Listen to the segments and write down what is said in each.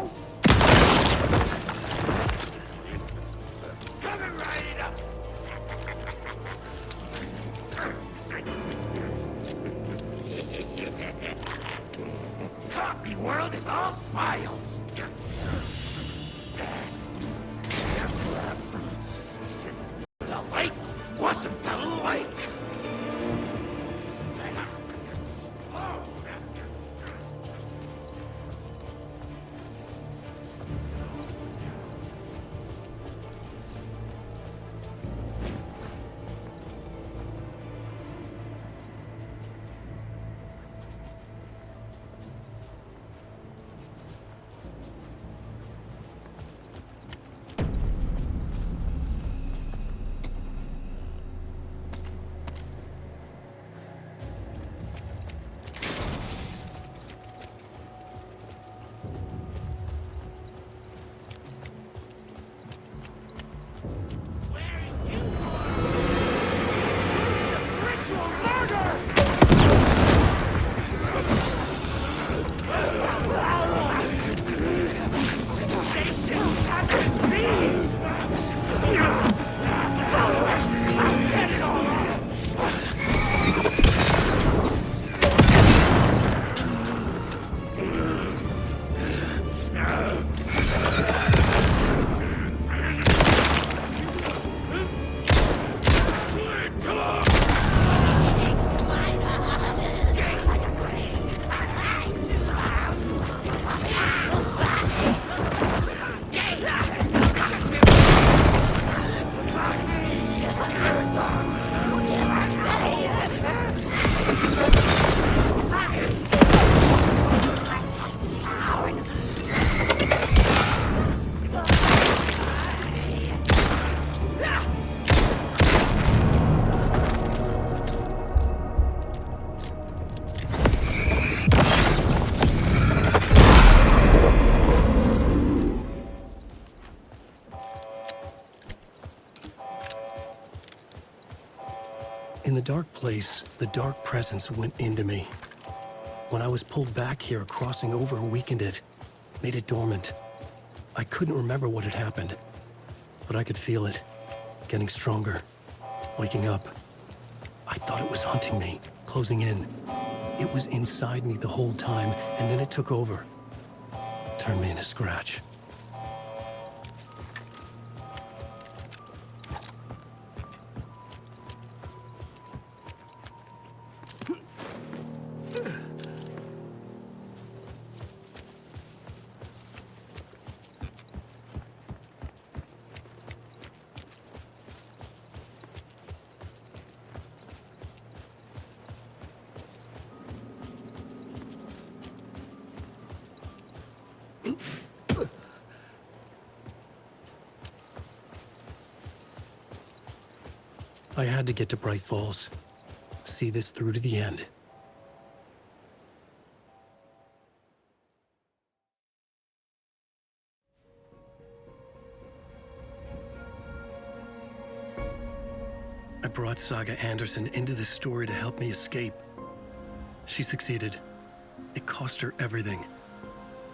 house! Coming right up! Copy world is all smiles! The lake wasn't the lake! In the dark place, the dark presence went into me. When I was pulled back here, crossing over weakened it, made it dormant. I couldn't remember what had happened, but I could feel it, getting stronger, waking up. I thought it was hunting me, closing in. It was inside me the whole time, and then it took over. Turned me into Scratch. I had to get to Bright Falls. See this through to the end. I brought Saga Anderson into this story to help me escape. She succeeded. It cost her everything.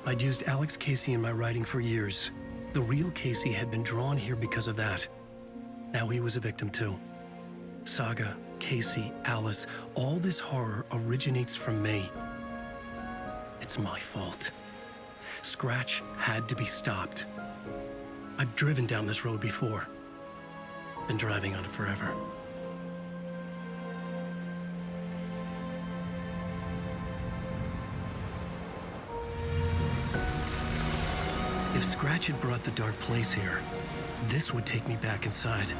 I'd used Alex Casey in my writing for years. The real Casey had been drawn here because of that. Now he was a victim too. Saga, Casey, Alice, all this horror originates from me. It's my fault. Scratch had to be stopped. I've driven down this road before. Been driving on it forever. If Scratch had brought the dark place here, this would take me back inside.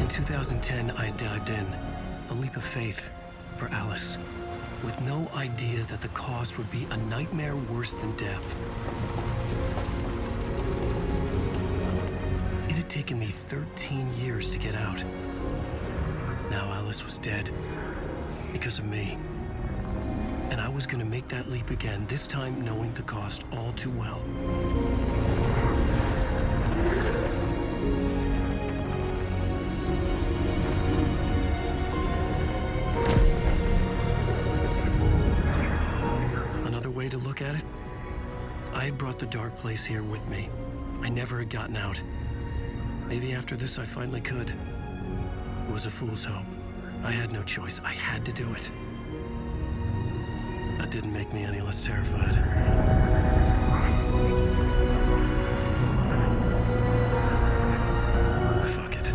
In 2010, I dived in, a leap of faith, for Alice, with no idea that the cost would be a nightmare worse than death. It had taken me 13 years to get out. Now Alice was dead, because of me. And I was gonna make that leap again, this time knowing the cost all too well. look at it, I had brought the dark place here with me. I never had gotten out. Maybe after this I finally could. It was a fool's hope. I had no choice. I had to do it. That didn't make me any less terrified. Fuck it.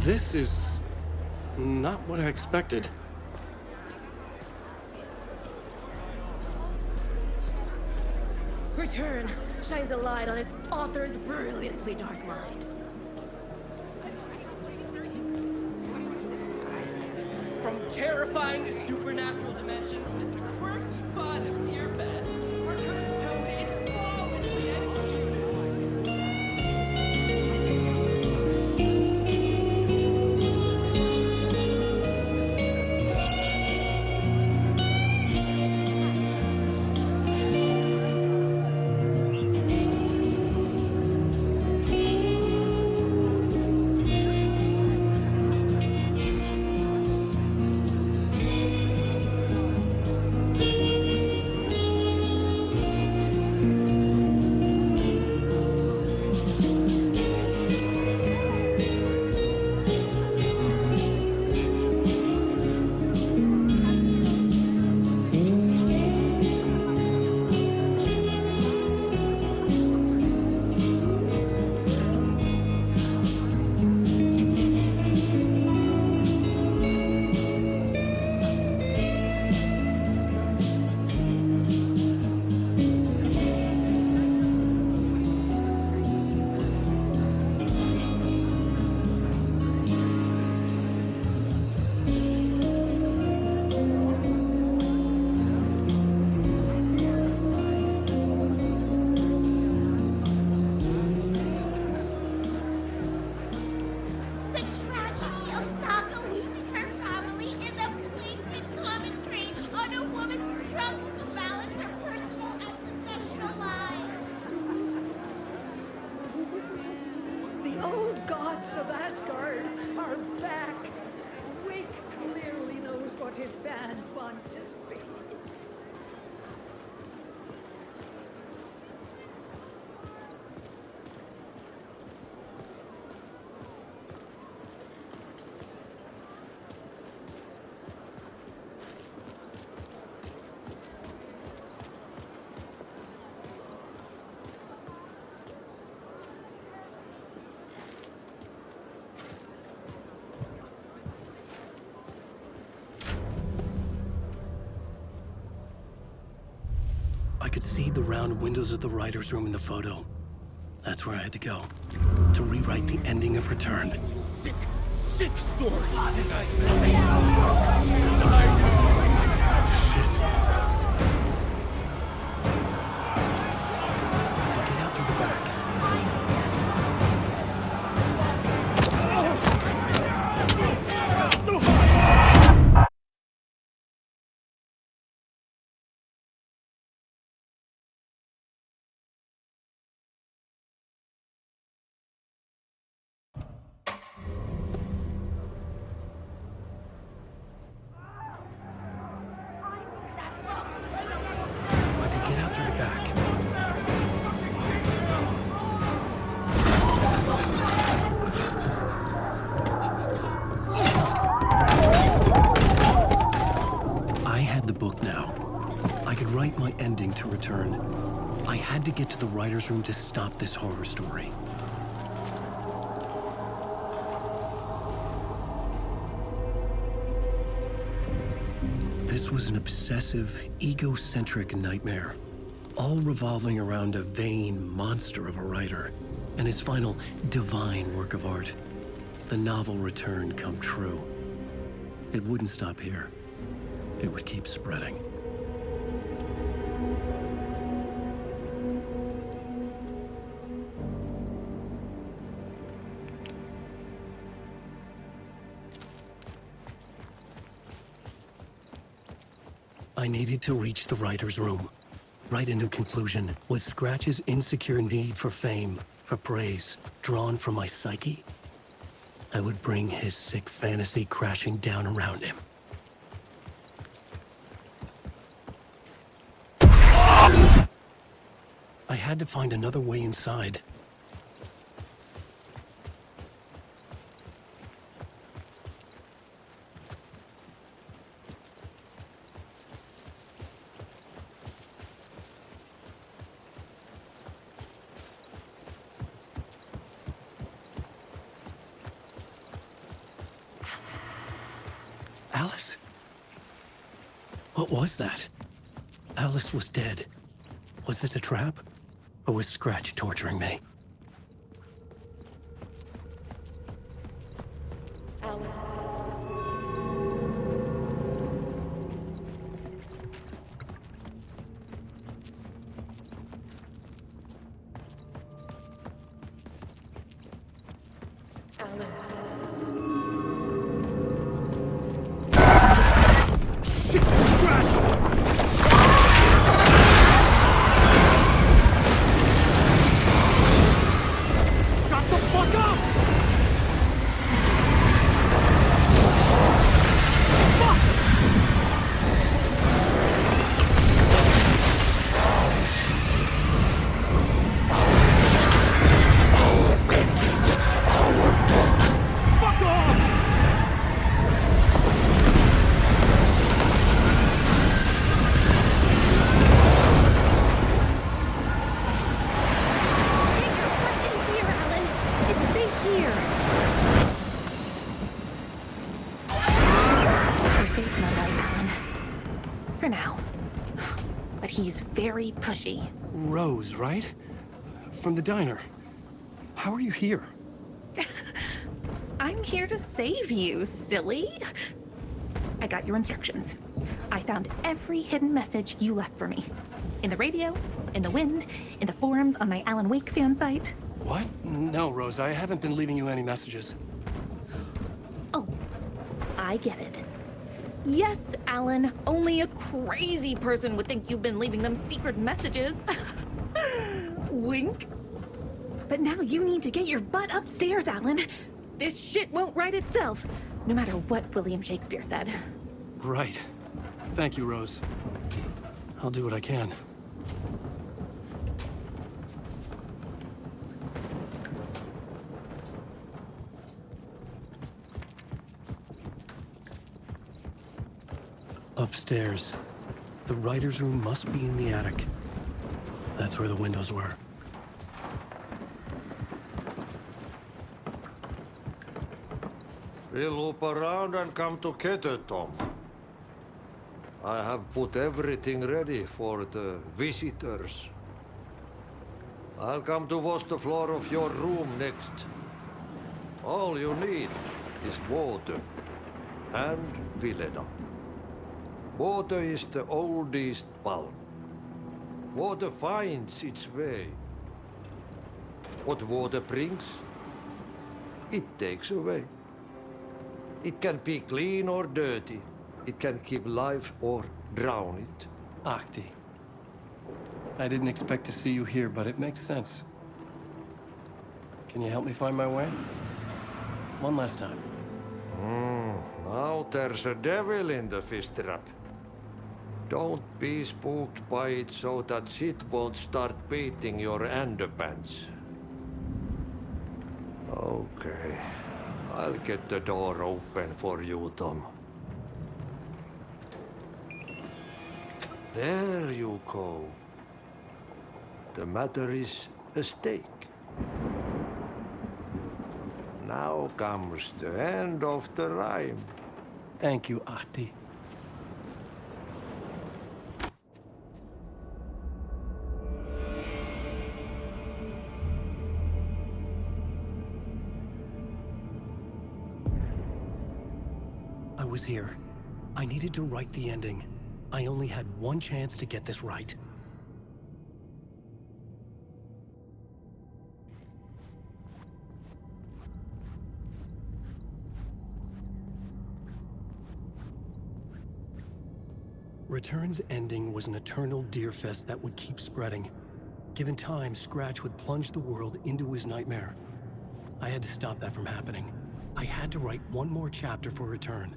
This is not what I expected. Return shines a light on its author's brilliantly dark mind. From terrifying supernatural dimensions to the quirky fun of Dear Best, Return's tone is flawlessly executed. The tragedy of Saga losing her family is a blatant commentary on a woman's struggle to balance her personal and professional life. The old gods of Asgard are back. Wake clearly knows what his fans want to see. I could see the round windows of the writer's room in the photo. That's where I had to go. To rewrite the ending of Return. Sick, sick story. Shit. I could get out through the back. I could get out through the back. I had the book now. I could write my ending to Return. I had to get to the writer's room to stop this horror story. This was an obsessive, egocentric nightmare, all revolving around a vain monster of a writer and his final divine work of art, the novel Return come true. It wouldn't stop here. it would keep spreading. I needed to reach the writer's room. Write a new conclusion. Was Scratch's insecure need for fame, for praise, drawn from my psyche? I would bring his sick fantasy crashing down around him. I had to find another way inside. Alice? What was that? Alice was dead. Was this a trap? Or was Scratch torturing me? He's very pushy. Rose, right? From the diner. How are you here? I'm here to save you, silly. I got your instructions. I found every hidden message you left for me. In the radio, in the wind, in the forums on my Alan Wake fan site. What? No, Rose, I haven't been leaving you any messages. Oh, I get it. Yes, Alan, only a crazy person would think you've been leaving them secret messages. Wink. But now you need to get your butt upstairs, Alan. This shit won't write itself, no matter what William Shakespeare said. Right. Thank you, Rose. I'll do what I can. Upstairs. The writer's room must be in the attic. That's where the windows were. We'll loop around and come together, Tom. I have put everything ready for the visitors. I'll come to wash the floor of your room next. All you need is water and Vileda. Water is the oldest bulb. Water finds its way. What water brings, it takes away. It can be clean or dirty. It can keep life or drown it. Ahti. I didn't expect to see you here, but it makes sense. Can you help me find my way? One last time. Now there's a devil in the fish trap. Don't be spooked by it so that shit won't start beating your underpants. Okay. I'll get the door open for you, Tom. There you go. The matter is a stake. Now comes the end of the rhyme. Thank you, Ahti. I was here. I needed to write the ending. I only had one chance to get this right. Return's ending was an eternal Deerfest that would keep spreading. Given time, Scratch would plunge the world into his nightmare. I had to stop that from happening. I had to write one more chapter for Return.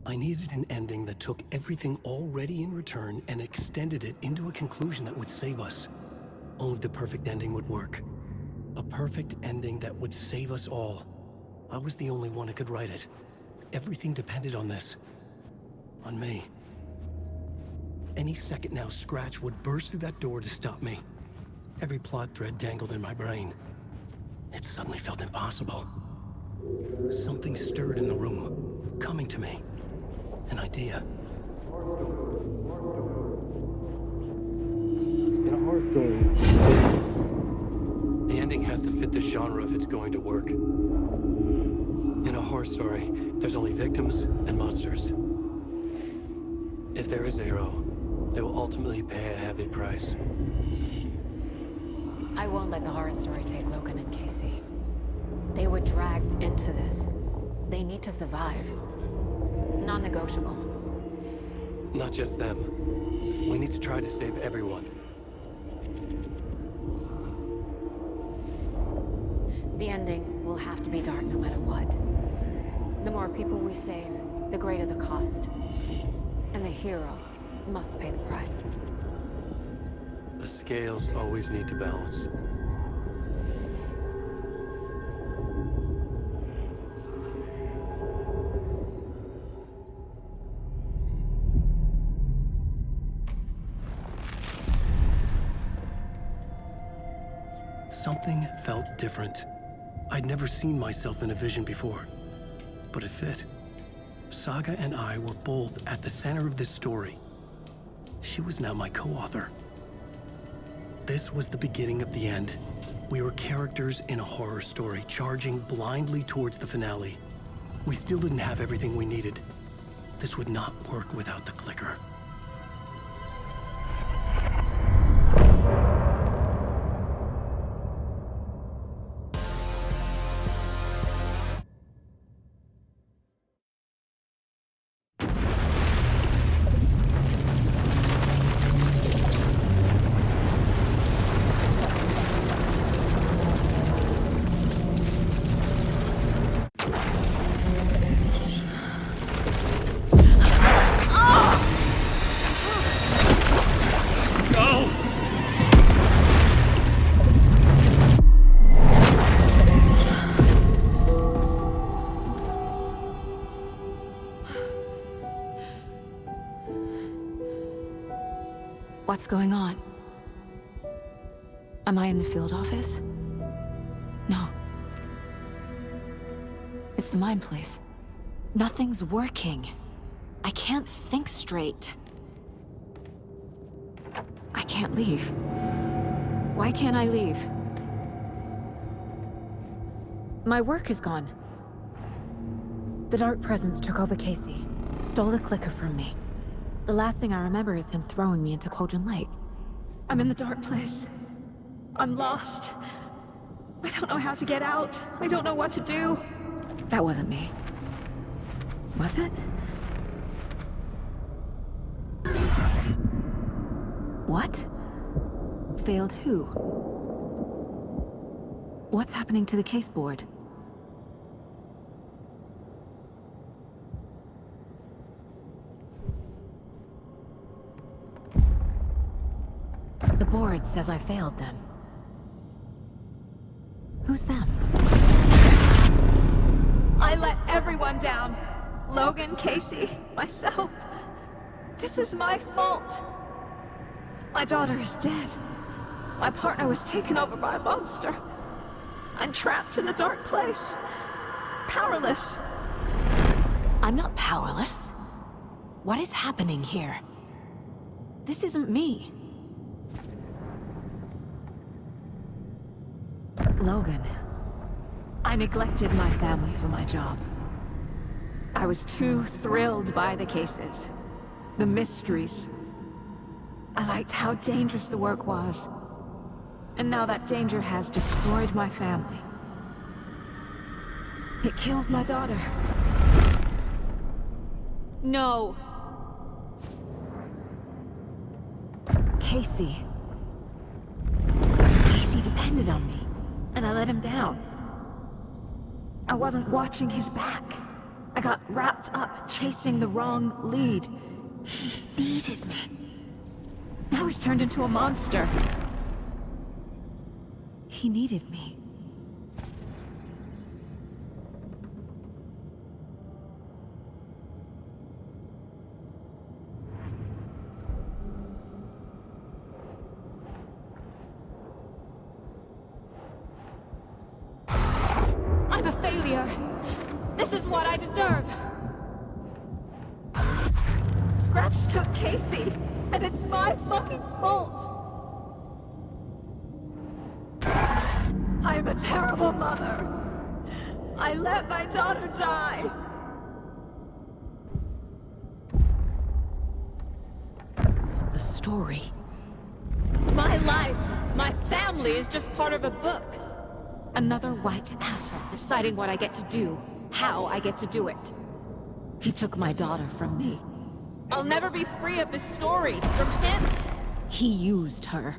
I needed an ending that took everything already in Return and extended it into a conclusion that would save us. Only the perfect ending would work. A perfect ending that would save us all. I was the only one who could write it. Everything depended on this. On me. Any second now, Scratch would burst through that door to stop me. Every plot thread dangled in my brain. It suddenly felt impossible. Something stirred in the room, coming to me. An idea. In a horror story, The ending has to fit the genre if it's going to work. In a horror story, there's only victims and monsters. If there is Arrow, they will ultimately pay a heavy price. I won't let the horror story take Logan and Casey. They were dragged into this. They need to survive. Non-negotiable. Not just them. We need to try to save everyone. The ending will have to be dark no matter what. The more people we save, the greater the cost. And the hero must pay the price. The scales always need to balance. Something felt different. I'd never seen myself in a vision before, but it fit. Saga and I were both at the center of this story. She was now my co-author. This was the beginning of the end. We were characters in a horror story, charging blindly towards the finale. We still didn't have everything we needed. This would not work without the clicker. What's going on? Am I in the field office? No. It's the mine place. Nothing's working. I can't think straight. I can't leave. Why can't I leave? My work is gone. The Dark Presence took over Casey, stole the clicker from me. The last thing I remember is him throwing me into Cauldron Lake. I'm in the dark place. I'm lost. I don't know how to get out. I don't know what to do. That wasn't me. Was it? What? Failed who? What's happening to the case board? The board says I failed them. Who's them? I let everyone down. Logan, Casey, myself. This is my fault. My daughter is dead. My partner was taken over by a monster. I'm trapped in a dark place. Powerless. I'm not powerless. What is happening here? This isn't me. Logan. I neglected my family for my job. I was too thrilled by the cases. The mysteries. I liked how dangerous the work was. And now that danger has destroyed my family. It killed my daughter. No. Casey. Casey depended on me, and I let him down. I wasn't watching his back. I got wrapped up chasing the wrong lead. He needed me. Now he's turned into a monster. He needed me. I'm a failure. This is what I deserve. Scratch took Casey, and it's my fucking fault. I'm a terrible mother. I let my daughter die. The story. My life, my family is just part of a book. Another white asshole deciding what I get to do, how I get to do it. He took my daughter from me. I'll never be free of this story from him. He used her.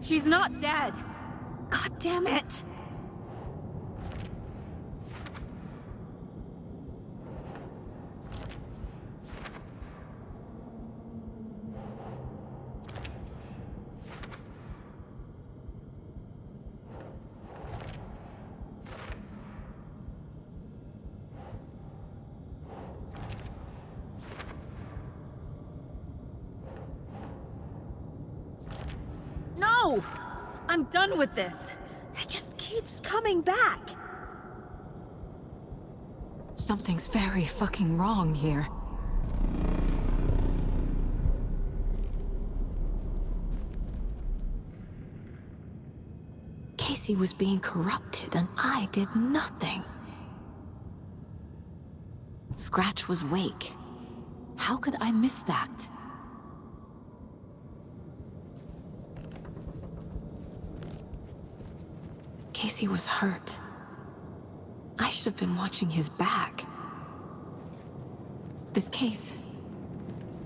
She's not dead. God damn it. No! I'm done with this. It just keeps coming back. Something's very fucking wrong here. Casey was being corrupted and I did nothing. Scratch was Wake. How could I miss that? Casey was hurt. I should have been watching his back. This case,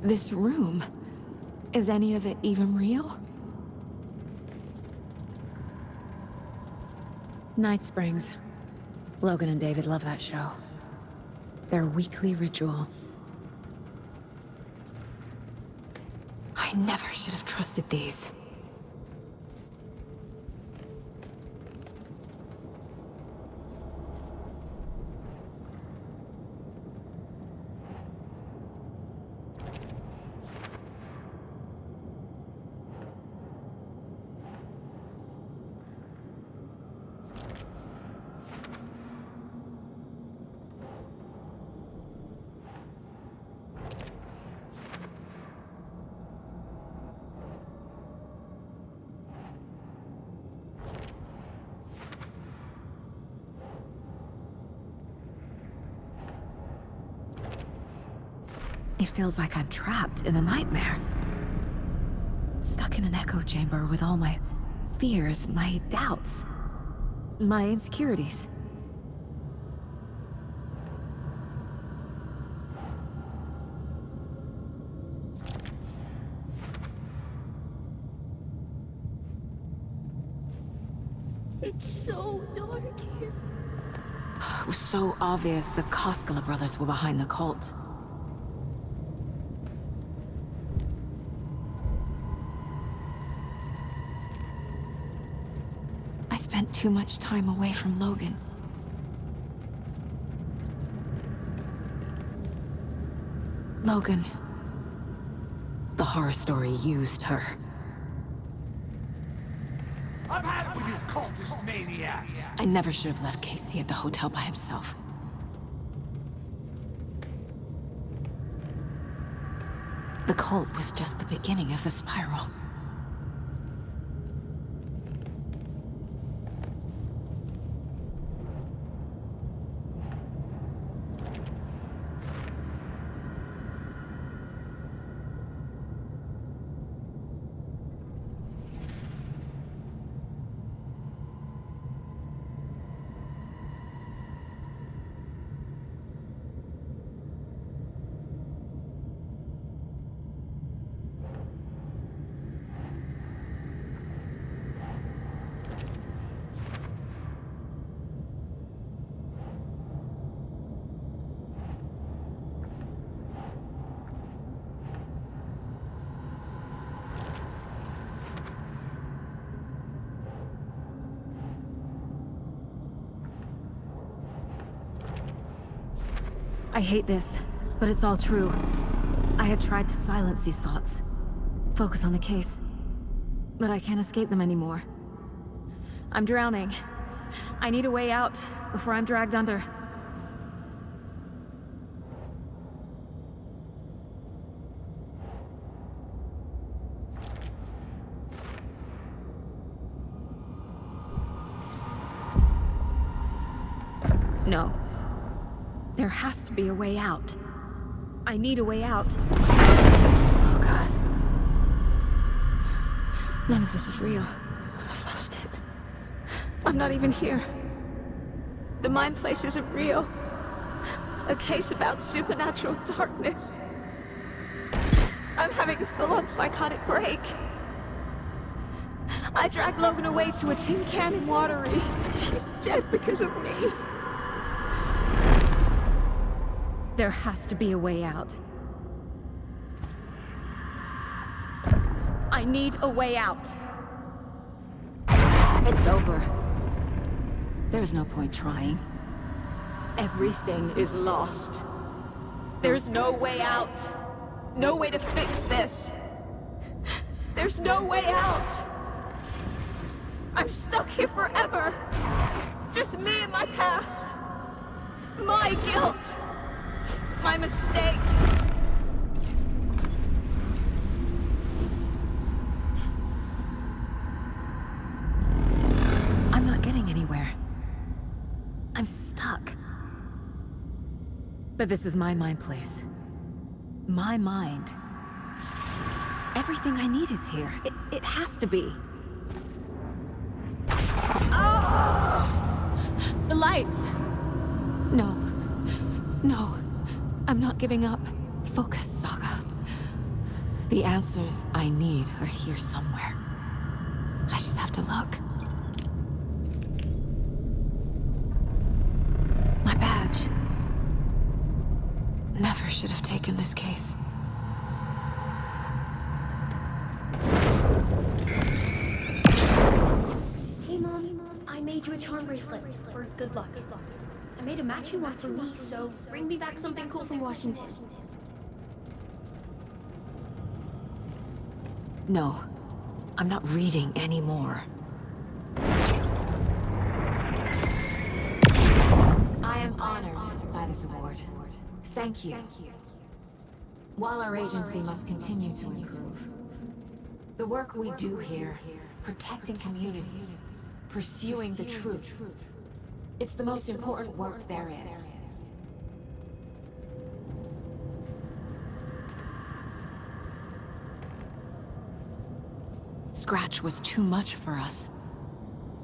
this room, is any of it even real? Night Springs. Logan and David love that show. Their weekly ritual. I never should have trusted these. It feels like I'm trapped in a nightmare. Stuck in an echo chamber with all my fears, my doubts, my insecurities. It's so dark here. It was so obvious the Koskela brothers were behind the cult. spent too much time away from Logan. Logan. The horror story used her. I've had it with you cultist maniacs! I never should have left Casey at the hotel by himself. The cult was just the beginning of the spiral. I hate this, but it's all true. I had tried to silence these thoughts. Focus on the case. But I can't escape them anymore. I'm drowning. I need a way out before I'm dragged under. No. There has to be a way out. I need a way out. Oh, God. None of this is real. I've lost it. I'm not even here. The Mind Place isn't real. A case about supernatural darkness. I'm having a full-on psychotic break. I dragged Logan away to a tin can in Watery. She's dead because of me. There has to be a way out. I need a way out. It's over. There's no point trying. Everything is lost. There's no way out. No way to fix this. There's no way out. I'm stuck here forever. Just me and my past. My guilt. My mistakes. I'm not getting anywhere. I'm stuck. But this is my mind place. My mind. Everything I need is here. It has to be. Oh! The lights! No. No. I'm not giving up. Focus, Saga. The answers I need are here somewhere. I just have to look. My badge. Never should have taken this case. Hey, Mom. I made you a charm bracelet for good luck. I made a matching one for me, so bring me back something cool from Washington. No. I'm not reading anymore. I am honored by this award. Thank you. While our agency must continue to improve, the work we do here, protecting communities, pursuing the truth, it's the most important work there is. Scratch was too much for us.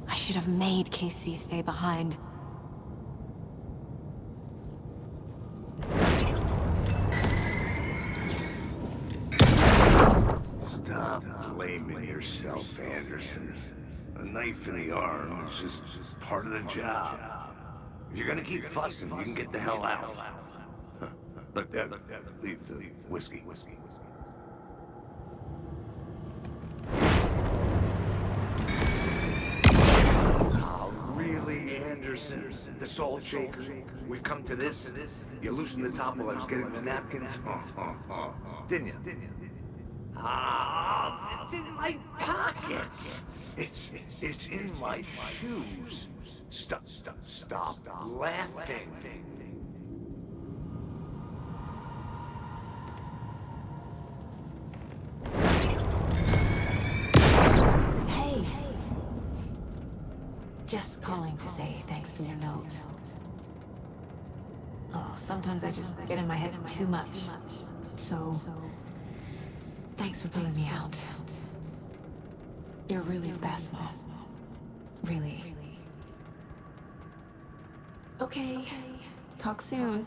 I should have made Casey stay behind. Stop blaming yourself, Anderson. A knife in the arm is just part of the job. If you're gonna keep fussing, you can get the hell out. But leave the whiskey. Anderson, the Salt Shaker. We've come to this. You loosened the top while I was getting the napkins. Didn't you? Ah, it's in my pockets. It's in my shoes. Stop laughing. Hey. Just calling to say thanks for your note. Oh, sometimes I just get in my head too much. So, thanks for pulling me out. You're really the best, Mom. Really. Okay. Talk soon.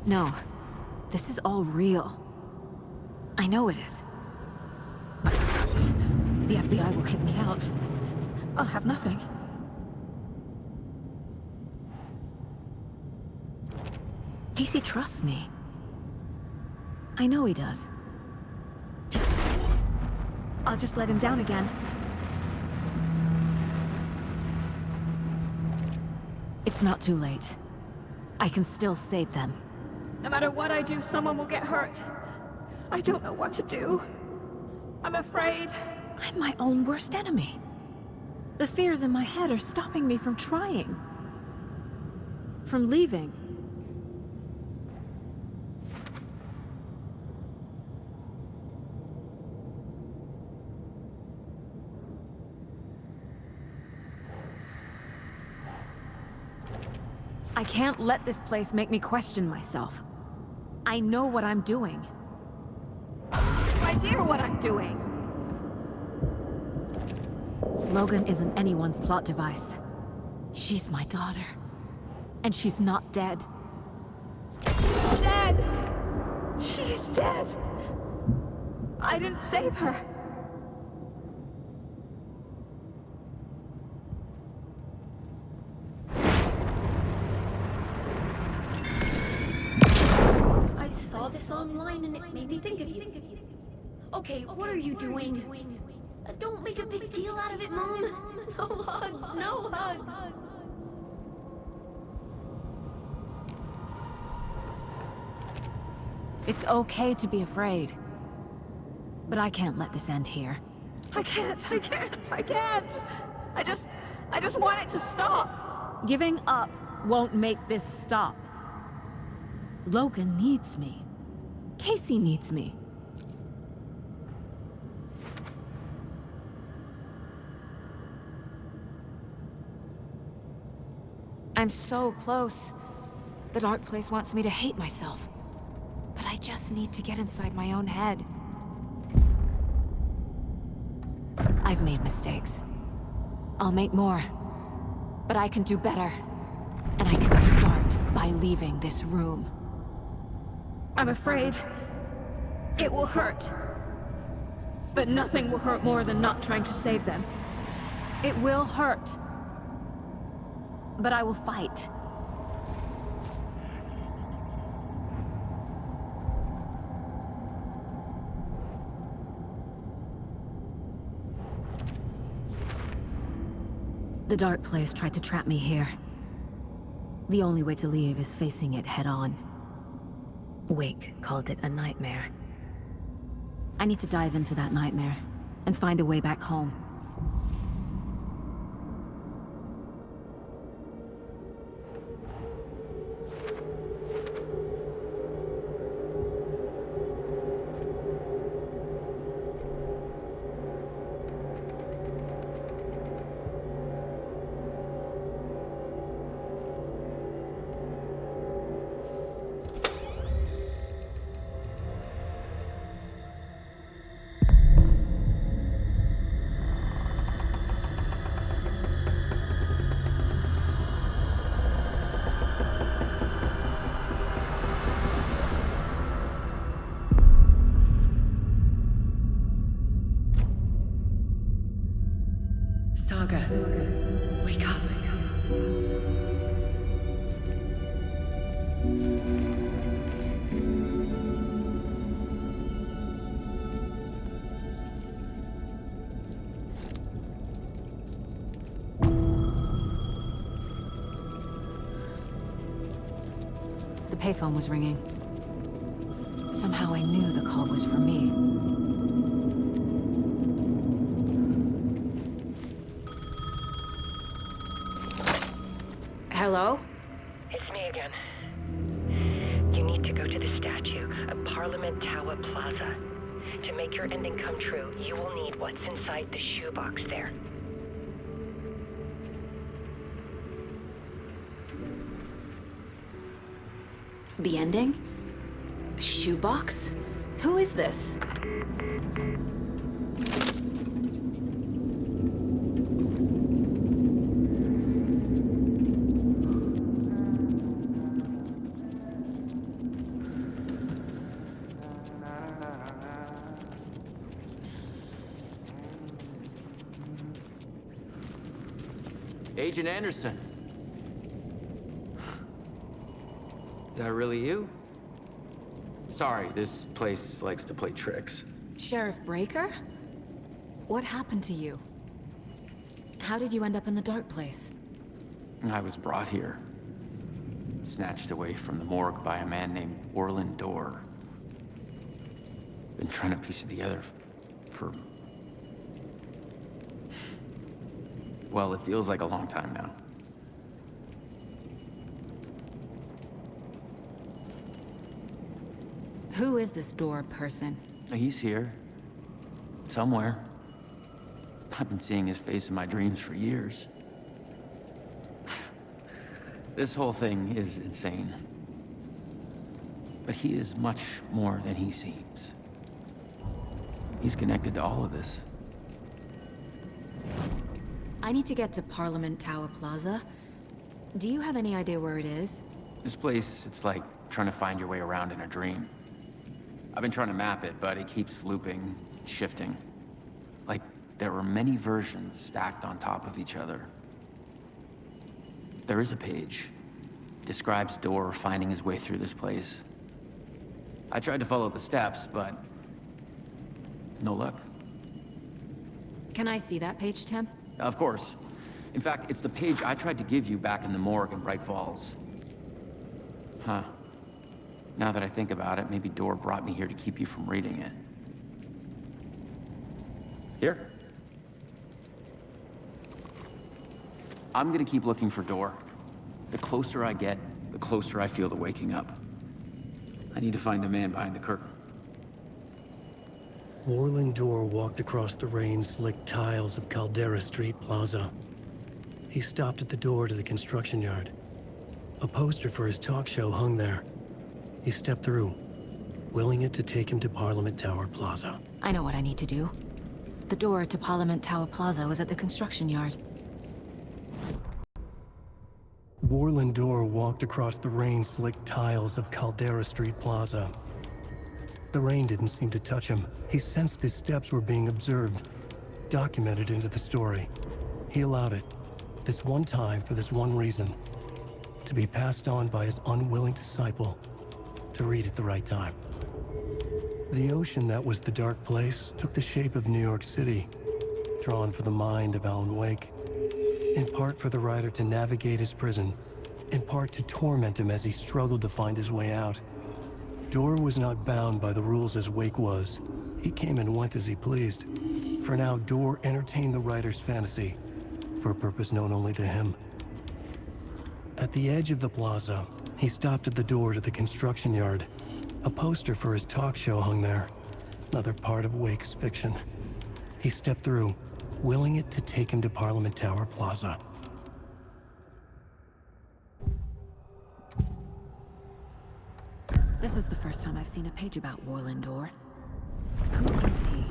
No. This is all real. I know it is. The FBI will kick me out. I'll have nothing. Casey trusts me. I know he does. I'll just let him down again. It's not too late. I can still save them. No matter what I do, someone will get hurt. I don't know what to do. I'm afraid. I'm my own worst enemy. The fears in my head are stopping me from trying. From leaving. I can't let this place make me question myself. I know what I'm doing. No idea what I'm doing. Logan isn't anyone's plot device. She's my daughter. And she's not dead. Dead! She's dead! I didn't save her. I saw this online and it made me think of you. Okay, what are you doing? Don't make a big deal out of it, Mom. No hugs, no hugs. It's okay to be afraid. But I can't let this end here. I can't. I just want it to stop. Giving up won't make this stop. Logan needs me. Casey needs me. I'm so close. The dark place wants me to hate myself. But I just need to get inside my own head. I've made mistakes. I'll make more. But I can do better. And I can start by leaving this room. I'm afraid it will hurt. But nothing will hurt more than not trying to save them. It will hurt. But I will fight. The dark place tried to trap me here. The only way to leave is facing it head-on. Wake called it a nightmare. I need to dive into that nightmare and find a way back home. Saga, wake up. payphone was ringing. Somehow I knew the call was for me. Hello? It's me again. You need to go to the statue at Parliament Tower Plaza. To make your ending come true, you will need what's inside the shoebox there. The ending? A shoebox? Who is this? Agent Anderson. Is that really you? Sorry, this place likes to play tricks. Sheriff Breaker? What happened to you? How did you end up in the dark place? I was brought here. Snatched away from the morgue by a man named Orland Dorr. Been trying to piece it together for... well, it feels like a long time now. Who is this Dorr person? He's here. Somewhere. I've been seeing his face in my dreams for years. This whole thing is insane. But he is much more than he seems. He's connected to all of this. I need to get to Parliament Tower Plaza. Do you have any idea where it is? This place, it's like trying to find your way around in a dream. I've been trying to map it, but it keeps looping, shifting. Like there were many versions stacked on top of each other. There is a page. Describes Dorr finding his way through this place. I tried to follow the steps, but no luck. Can I see that page, Tim? Of course. In fact, it's the page I tried to give you back in the morgue in Bright Falls. Huh. Now that I think about it, maybe Dorr brought me here to keep you from reading it. Here. I'm gonna keep looking for Dorr. The closer I get, the closer I feel to waking up. I need to find the man behind the curtain. Orland Dorr walked across the rain-slicked tiles of Caldera Street Plaza. He stopped at the door to the construction yard. A poster for his talk show hung there. He stepped through, willing it to take him to Parliament Tower Plaza. I know what I need to do. The door to Parliament Tower Plaza was at the construction yard. Orland Dorr walked across the rain-slicked tiles of Caldera Street Plaza. The rain didn't seem to touch him. He sensed his steps were being observed, documented into the story. He allowed it, this one time for this one reason, to be passed on by his unwilling disciple, to read at the right time. The ocean that was the dark place took the shape of New York City, drawn for the mind of Alan Wake. In part for the writer to navigate his prison, in part to torment him as he struggled to find his way out. Dorr was not bound by the rules as Wake was. He came and went as he pleased. For now, Dorr entertained the writer's fantasy, for a purpose known only to him. At the edge of the plaza, he stopped at the door to the construction yard. A poster for his talk show hung there, another part of Wake's fiction. He stepped through, willing it to take him to Parliament Tower Plaza. This is the first time I've seen a page about Orland Dorr. Who is he?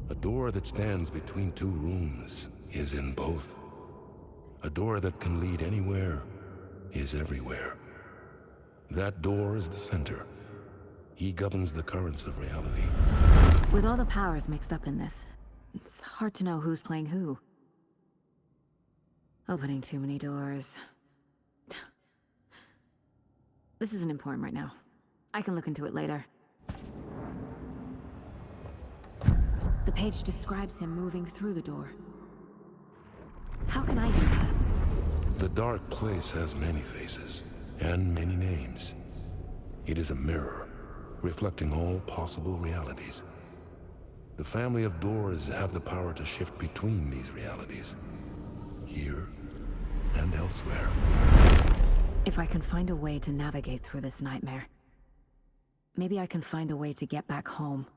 A door that stands between two rooms is in both. A door that can lead anywhere is everywhere. That door is the center. He governs the currents of reality. With all the powers mixed up in this, it's hard to know who's playing who. Opening too many doors. This isn't important right now. I can look into it later. The page describes him moving through the door. How can I do that? The dark place has many faces, and many names. It is a mirror, reflecting all possible realities. The family of doors have the power to shift between these realities, here and elsewhere. If I can find a way to navigate through this nightmare, maybe I can find a way to get back home.